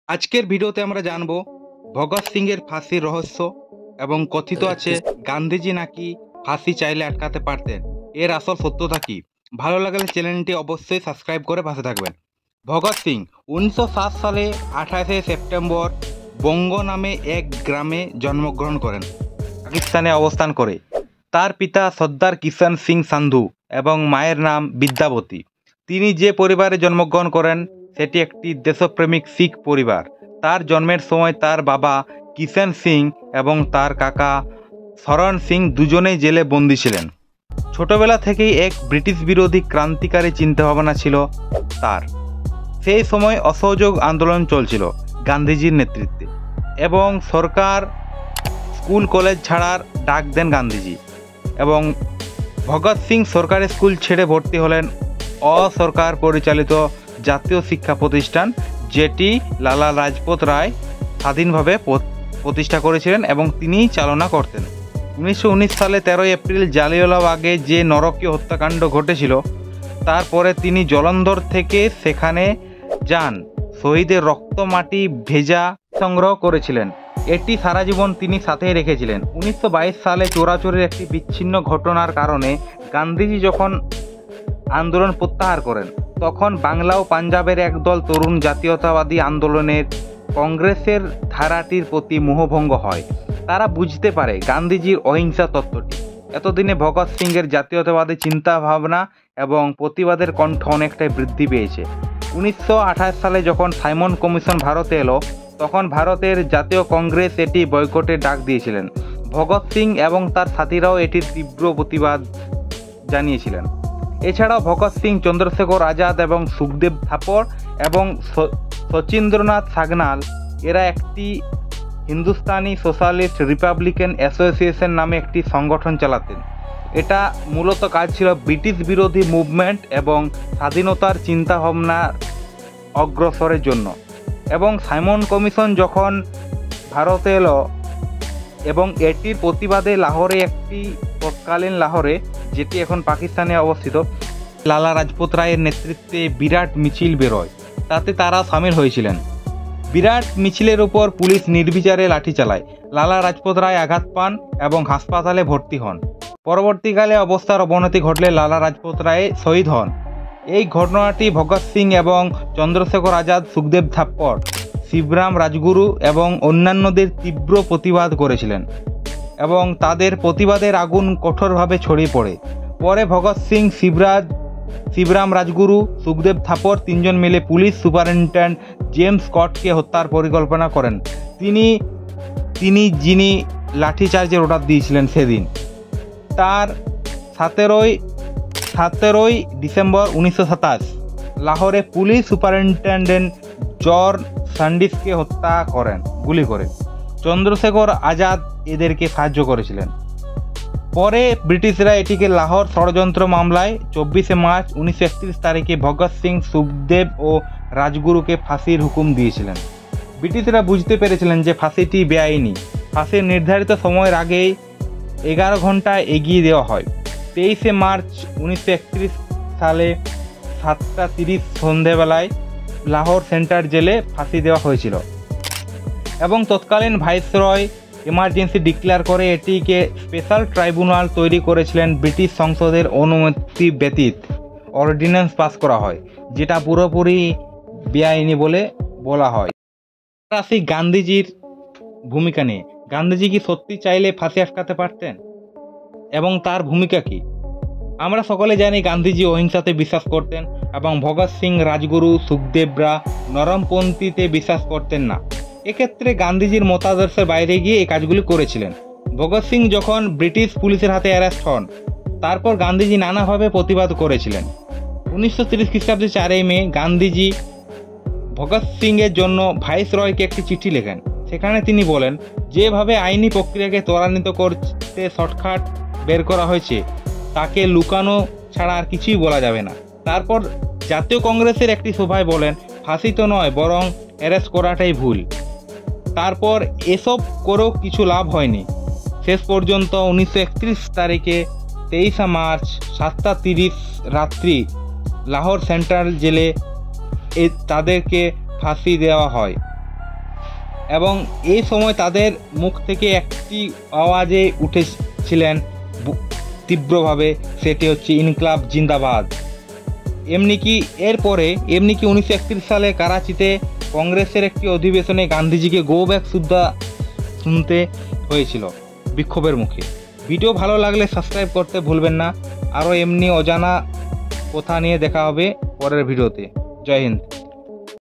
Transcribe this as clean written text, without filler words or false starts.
আজকের ভিডিওতে আমরা জানব ভগৎ সিং এর ফাঁসির রহস্য এবং কথিত আছে গান্ধীজি নাকি ফাঁসি চাইলে আটকাতে পারতেন। এর আসল সত্যতা কি? ভালো লাগলে চ্যানেলটি অবশ্যই সাবস্ক্রাইব করে পাশে থাকবেন। ভগৎ সিং 1907 সালে 28 সেপ্টেম্বর বঙ্গ নামে এক গ্রামে জন্মগ্রহণ করেন, পাকিস্তানে অবস্থান করে। তার পিতা সর্দার কিষাণ সিং সান্ধু এবং মায়ের নাম বিদ্যাবতী। তিনি যে পরিবারে জন্মগ্রহণ করেন সেটি একটি দেশপ্রেমিক শিখ পরিবার। তার জন্মের সময় তার বাবা কিষাণ সিং এবং তার কাকা শরণ সিং দুজনেই জেলে বন্দী ছিলেন। ছোটবেলা থেকেই এক ব্রিটিশ বিরোধী ক্রান্তিকারী চিন্তাভাবনা ছিল তার। সেই সময় অসহযোগ আন্দোলন চলছিল গান্ধীজির নেতৃত্বে, এবং সরকার স্কুল কলেজ ছাড়ার ডাক দেন গান্ধীজি। এবং ভগৎ সিং সরকারি স্কুল ছেড়ে ভর্তি হলেন অসরকার পরিচালিত জাতীয় শিক্ষা প্রতিষ্ঠান, যেটি লালা লাজপত রায় স্বাধীনভাবে প্রতিষ্ঠা করেছিলেন এবং তিনিই চালনা করতেন। 1919 সালে 13 এপ্রিল জালিয়ানওয়ালাবাগে যে নরকীয় হত্যাকাণ্ড ঘটেছিল, তারপরে তিনি জলন্ধর থেকে সেখানে যান। শহীদের রক্ত মাটি ভেজা সংগ্রহ করেছিলেন, এটি সারা জীবন তিনি সাথেই রেখেছিলেন। 1922 সালে চোরাচুরির একটি বিচ্ছিন্ন ঘটনার কারণে গান্ধীজি যখন আন্দোলন প্রত্যাহার করেন, তখন বাংলা ও পাঞ্জাবের একদল তরুণ জাতীয়তাবাদী আন্দোলনের কংগ্রেসের ধারাটির প্রতি মোহভঙ্গ হয়। তারা বুঝতে পারে গান্ধীজির অহিংসা তত্ত্বটি। এতদিনে ভগৎ সিংয়ের জাতীয়তাবাদী চিন্তাভাবনা এবং প্রতিবাদের কণ্ঠ অনেকটাই বৃদ্ধি পেয়েছে। 1928 সালে যখন সাইমন কমিশন ভারতে এলো, তখন ভারতের জাতীয় কংগ্রেস এটি বয়কটের ডাক দিয়েছিলেন। ভগৎ সিং এবং তার সাথীরাও এটির তীব্র প্রতিবাদ জানিয়েছিলেন। এছাড়াও ভগৎ সিং, চন্দ্রশেখর আজাদ এবং সুখদেব থাপর এবং শচীন্দ্রনাথ সান্যাল এরা একটি হিন্দুস্তানি সোশ্যালিস্ট রিপাবলিকান অ্যাসোসিয়েশন নামে একটি সংগঠন চালাতেন। এটা মূলত কাজ ছিল ব্রিটিশ বিরোধী মুভমেন্ট এবং স্বাধীনতার চিন্তাভাবনার অগ্রসরের জন্য। এবং সাইমন কমিশন যখন ভারতে এলো এবং এটির প্রতিবাদে লাহোরে তৎকালীন লাহোরে, যেটি এখন পাকিস্তানে অবস্থিত, লালা লাজপত রায়ের নেতৃত্বে বিরাট মিছিল বেরোয়। তাতে তারা সামিল হয়েছিলেন। বিরাট মিছিলের উপর পুলিশ নির্বিচারে লাঠি চালায়। লালা লাজপত রায় আঘাত পান এবং হাসপাতালে ভর্তি হন। পরবর্তীকালে অবস্থার অবনতি ঘটলে লালা লাজপত রায় শহীদ হন। এই ঘটনাটি ভগৎ সিং এবং চন্দ্রশেখর আজাদ, সুখদেব থাপ্পর, শিবরাম রাজগুরু এবং অন্যান্যদের তীব্র প্রতিবাদ করেছিলেন এবং তাদের প্রতিবাদের আগুন কঠোরভাবে ছড়িয়ে পড়ে। পরে ভগৎ সিং, শিবরাম রাজগুরু, সুখদেব থাপর তিনজন মিলে পুলিশ সুপারিনটেন্ডেন্ট জেমস স্কটকে হত্যার পরিকল্পনা করেন। তিনি যিনি লাঠিচার্জের অর্ডার দিয়েছিলেন সেদিন। তার 17 ডিসেম্বর 1927 লাহোরে পুলিশ সুপারিনটেন্ডেন্ট জর্জ স্যান্ডিসকে হত্যা করেন গুলি করে। চন্দ্রশেখর আজাদ এদেরকে সাহায্য করেছিলেন। পরে ব্রিটিশরা এটিকে লাহোর ষড়যন্ত্র মামলায় 24 মার্চ 1931 তারিখে ভগৎ সিং, সুখদেব ও রাজগুরুকে ফাঁসির হুকুম দিয়েছিলেন। ব্রিটিশরা বুঝতে পেরেছিলেন যে ফাঁসিটি বেআইনি। ফাঁসির নির্ধারিত সময়ের আগেই 11 ঘন্টা এগিয়ে দেওয়া হয়। 23 মার্চ 1931 সালে 7:30 সন্ধেবেলায় লাহোর সেন্ট্রাল জেলে ফাঁসি দেওয়া হয়েছিল এবং তৎকালীন ভাইসরয় এমার্জেন্সি ডিক্লেয়ার করে এটিকে স্পেশাল ট্রাইব্যুনাল তৈরি করেছিলেন। ব্রিটিশ সংসদের অনুমতি ব্যতীত অর্ডিন্যান্স পাস করা হয়, যেটা পুরোপুরি বেআইনি বলে বলা হয়। আসি গান্ধীজির ভূমিকা নিয়ে। গান্ধীজি কি সত্যি চাইলে ফাঁসি আটকাতে পারতেন এবং তার ভূমিকা কি? আমরা সকলে জানি গান্ধীজি অহিংসাতে বিশ্বাস করতেন এবং ভগৎ সিং, রাজগুরু, সুখদেবরা নরমপন্থীতে বিশ্বাস করতেন না। এক্ষেত্রে গান্ধীজির মতাদর্শের বাইরে গিয়ে এই কাজগুলি করেছিলেন। ভগৎ সিং যখন ব্রিটিশ পুলিশের হাতে অ্যারেস্ট হন, তারপর গান্ধীজি নানাভাবে প্রতিবাদ করেছিলেন। 1930 খ্রিস্টাব্দে 4 মে গান্ধীজি ভগৎ সিংয়ের জন্য ভাইসরয়কে একটি চিঠি লেখেন। সেখানে তিনি বলেন, যেভাবে আইনি প্রক্রিয়াকে ত্বরান্বিত করতে শর্টকাট বের করা হয়েছে, তাকে লুকানো ছাড়া আর কিছুই বলা যাবে না। তারপর জাতীয় কংগ্রেসের একটি সভায় বলেন, ফাঁসি তো নয়, বরং অ্যারেস্ট করাটাই ভুল। তারপর এসব করেও কিছু লাভ হয়নি। শেষ পর্যন্ত 1931 তারিখে 23 মার্চ 7:30 রাত্রি লাহোর সেন্ট্রাল জেলে তাদেরকে ফাঁসি দেওয়া হয়। এবং এই সময় তাদের মুখ থেকে একটি আওয়াজে উঠেছিলেন তীব্রভাবে, সেটি হচ্ছে ইনকলাব জিন্দাবাদ। এমনি কি 1931 সালে করাচিতে কংগ্রেসের একটি অধিবেশনে গান্ধীজিকে গো ব্যাক সুদ্ধা শুনতে হয়েছিল বিক্ষোভের মুখে। ভিডিও ভালো লাগলে সাবস্ক্রাইব করতে ভুলবেন না। আরও এমনি অজানা কথা নিয়ে দেখা হবে পরের ভিডিওতে। জয় হিন্দ।